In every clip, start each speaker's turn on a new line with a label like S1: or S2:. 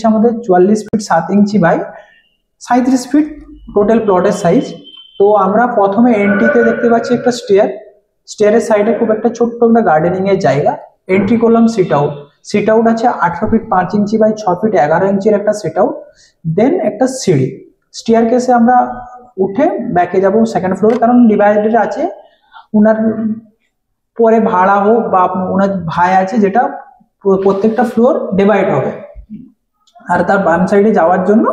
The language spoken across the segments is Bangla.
S1: হচ্ছে আমাদের 44 feet 7 inch by 37 feet total প্লটের সাইজ। তো আমরা প্রথমে এন্ট্রিতে দেখতে পাচ্ছি একটা স্টেয়ারের সাইডে খুব একটা ছোট্ট একটা গার্ডেনিং এর জায়গা। এন্ট্রি করলাম সিট আউট আছে 18 ফিট 5 ইঞ্চি বাই 6 ফিট 11 ইঞ্চির একটা সিট আউট, দেন একটা সিঁড়ি। স্টেয়ার কেসে আমরা উঠে ব্যাকে যাব সেকেন্ড ফ্লোরে, কারণ ডিভাইডার আছে ওনার পরে ভাড়া হোক বা ওনার ভাই আছে যেটা প্রত্যেকটা ফ্লোর ডিভাইড হবে, আর তার বাম সাইডে যাওয়ার জন্য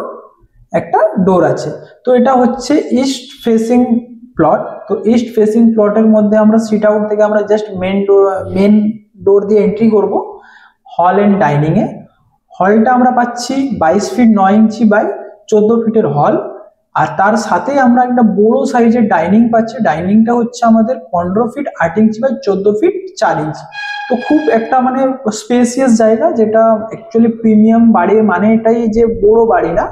S1: একটা ডোর আছে। তো এটা হচ্ছে ইস্ট ফেসিং প্লট। তো ইস্ট ফেসিং প্লটের মধ্যে আমরা সিট আউট থেকে আমরা জাস্ট মেন ডোর দিয়ে এন্ট্রি করব হল এন্ড ডাইনিং এ। হলটা আমরা পাচ্ছি 22 ফিট 9 ইঞ্চি বাই 14 ফিটের হল, আর তার সাথে আমরা একটা বড় সাইজের ডাইনিং পাচ্ছি। ডাইনিংটা হচ্ছে আমাদের 15 ফিট 8 ইঞ্চি বাই 14 ফিট 4 ইঞ্চি। তো খুব একটা মানে স্পেসিয়াস জায়গা, যেটা অ্যাকচুয়ালি প্রিমিয়াম বাড়ির মানে এটাই যে বড় বাড়ি না।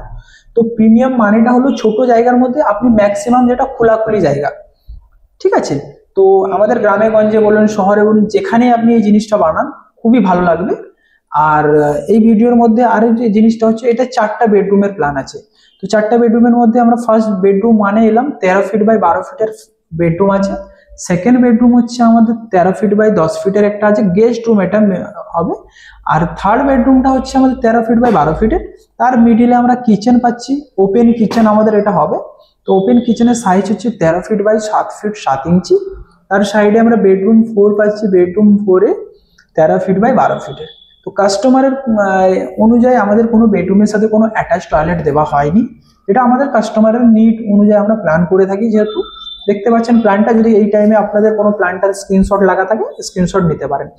S1: তো প্রিমিয়াম মানেটা হলো ছোট জায়গার মধ্যে আপনি ম্যাক্সিমাম যেটা খোলাখুলি জায়গা, ঠিক আছে। তো আমাদের গ্রামে গঞ্জে বলুন শহরে বলুন যেখানে আপনি এই জিনিসটা বানান খুবই ভালো লাগবে। আর এই ভিডিওর মধ্যে আরো যে জিনিসটা হচ্ছে, এটা 4টা বেডরুমের প্ল্যান আছে। তো 4টা বেডরুমের মধ্যে আমরা ফার্স্ট বেডরুম মানে এলাম 13 ফিট বাই 12 ফিটের বেডরুম আছে। সেকেন্ড বেডরুম হচ্ছে আমাদের 13 ফিট বাই 10 ফিটের একটা আছে, গেস্ট রুম এটা হবে। আর থার্ড বেডরুমটা হচ্ছে আমাদের 13 ফিট বাই 12 ফিটের। তার মিডিলে আমরা কিচেন পাচ্ছি, ওপেন কিচেন আমাদের এটা হবে। তো ওপেন কিচেনের সাইজ হচ্ছে 13 ফিট বাই 7 ফিট 7 ইঞ্চি। তার সাইডে আমরা বেডরুম 4 পাচ্ছি, বেডরুম 4-এ 13 ফিট বাই 12 ফিটের। তো কাস্টমারের অনুযায়ী আমাদের কোনো বেডরুমের সাথে কোনো অ্যাটাচ টয়লেট দেওয়া হয়নি, এটা আমাদের কাস্টমারের নিড অনুযায়ী আমরা প্ল্যান করে থাকি। যেহেতু দেখতে পাচ্ছেন প্ল্যানটা, যদি এই টাইমে আপনাদের কোনো প্ল্যানটার স্ক্রিনশট লাগা থাকে স্ক্রিনশট নিতে পারেন।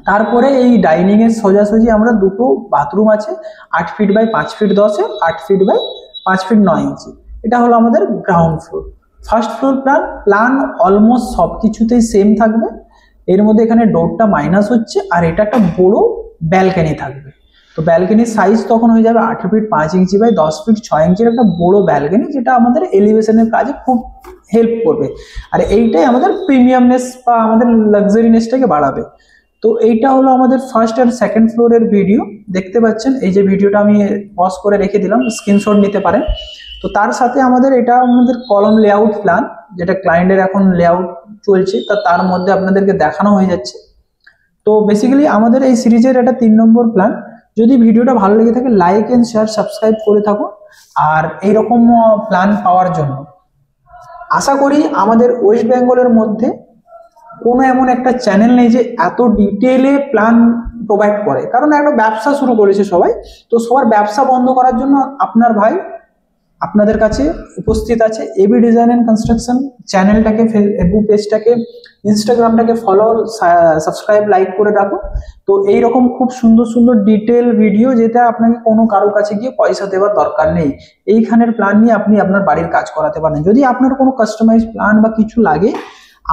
S1: তারপরে এই ডাইনিং এর সোজাসুজি আমরা দুটো বাথরুম আছে, 8 ফিট বাই 5 ফিট 10-এ, 8 ফিট বাই 5 ফিট 9 ইঞ্চি। এটা হলো আমাদের ground floor. First floor plan almost সব কিছুতেই সেম থাকবে। এর মধ্যে এখানে ডোরটা মাইনাস হচ্ছে, আর এটা একটা বড় ব্যালকনি থাকবে। তো ব্যালকনির সাইজ তখন হয়ে যাবে 8 ফিট 5 ইঞ্চি বাই 10 ফিট 6 ইঞ্চির একটা বড় ব্যালকনি, যেটা আমাদের এলিভেশনের কাজে খুব হেল্প করবে। আর এইটাই আমাদের প্রিমিয়ামনেস বা আমাদের লাক্সারিনেসটাকে বাড়াবে। তো এইটা হলো আমাদের ফার্স্ট আর সেকেন্ড ফ্লোরের ভিডিও। দেখতে পাচ্ছেন এই যে ভিডিওটা আমি পজ করে রেখে দিলাম, স্ক্রিনশট নিতে পারেন। তো তার সাথে আমাদের এটা আমাদের কলম লেআউট প্ল্যান, যেটা ক্লায়েন্টের এখন লেআউট চলছে, তার মধ্যে আপনাদেরকে দেখানো হয়ে যাচ্ছে। তো বেসিক্যালি আমাদের এই সিরিজের এটা 3 নম্বর প্ল্যান। যদি ভিডিওটা ভালো লেগে থাকে লাইক এন্ড শেয়ার সাবস্ক্রাইব করে থাকুন। আর এইরকম প্ল্যান পাওয়ার জন্য আশা করি আমাদের ওয়েস্ট বেঙ্গলের মধ্যে কোনো এমন একটা চ্যানেল নেই যে এত ডিটেলে প্ল্যান প্রোভাইড করে, কারণ একটা ব্যবসা শুরু করেছে সবাই। তো সবার ব্যবসা বন্ধ করার জন্য আপনার ভাই আপনাদের কাছে উপস্থিত আছে। এবি ডিজাইন এন্ড কনস্ট্রাকশন চ্যানেলটাকে, ফেসবুক পেজটাকে, ইনস্টাগ্রামটাকে ফলো সাবস্ক্রাইব লাইক করে রাখুন। তো এইরকম খুব সুন্দর সুন্দর ডিটেল ভিডিও, যেটা আপনাকে কোনো কারো কাছে গিয়ে পয়সা দেওয়ার দরকার নেই, এইখানের প্ল্যান নিয়ে আপনি আপনার বাড়ির কাজ করাতে পারেন। যদি আপনার কোনো কাস্টমাইজ প্ল্যান বা কিছু লাগে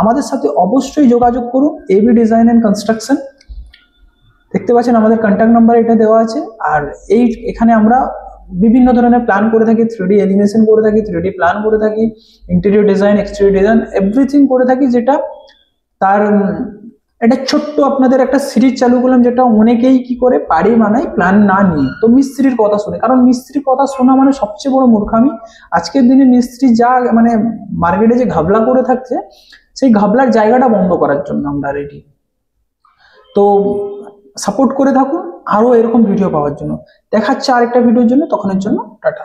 S1: আমাদের সাথে অবশ্যই যোগাযোগ করুন। এবি ডিজাইন এন্ড কনস্ট্রাকশন, দেখতে পাচ্ছেন আমাদের কন্ট্যাক্ট নাম্বার এটা দেওয়া আছে। আর এখানে আমরা বিভিন্ন ধরনের প্ল্যান করে থাকি, 3D অ্যানিমেশন করে থাকি, 3D প্ল্যান করে থাকি, interior design, exterior design, everything করে থাকি। যেটা তার একটা ছোট্ট আপনাদের একটা সিরিজ চালু করলাম, যেটা অনেকেই কি করে বাড়ি বানায় প্ল্যান না নিয়ে, তো মিস্ত্রির কথা শুনে। কারণ মিস্ত্রির কথা শোনা মানে সবচেয়ে বড় মূর্খামি। আজকের দিনে মিস্ত্রি যা মানে মার্কেটে যে ঘাবলা করে থাকছে, সেই ঘাবলার জায়গাটা বন্ধ করার জন্য আমরা রেডি। তো সাপোর্ট করে থাকুন আরো এরকম ভিডিও পাওয়ার জন্য। দেখাচ্ছে আরেকটা ভিডিওর জন্য, তখনের জন্য টাটা।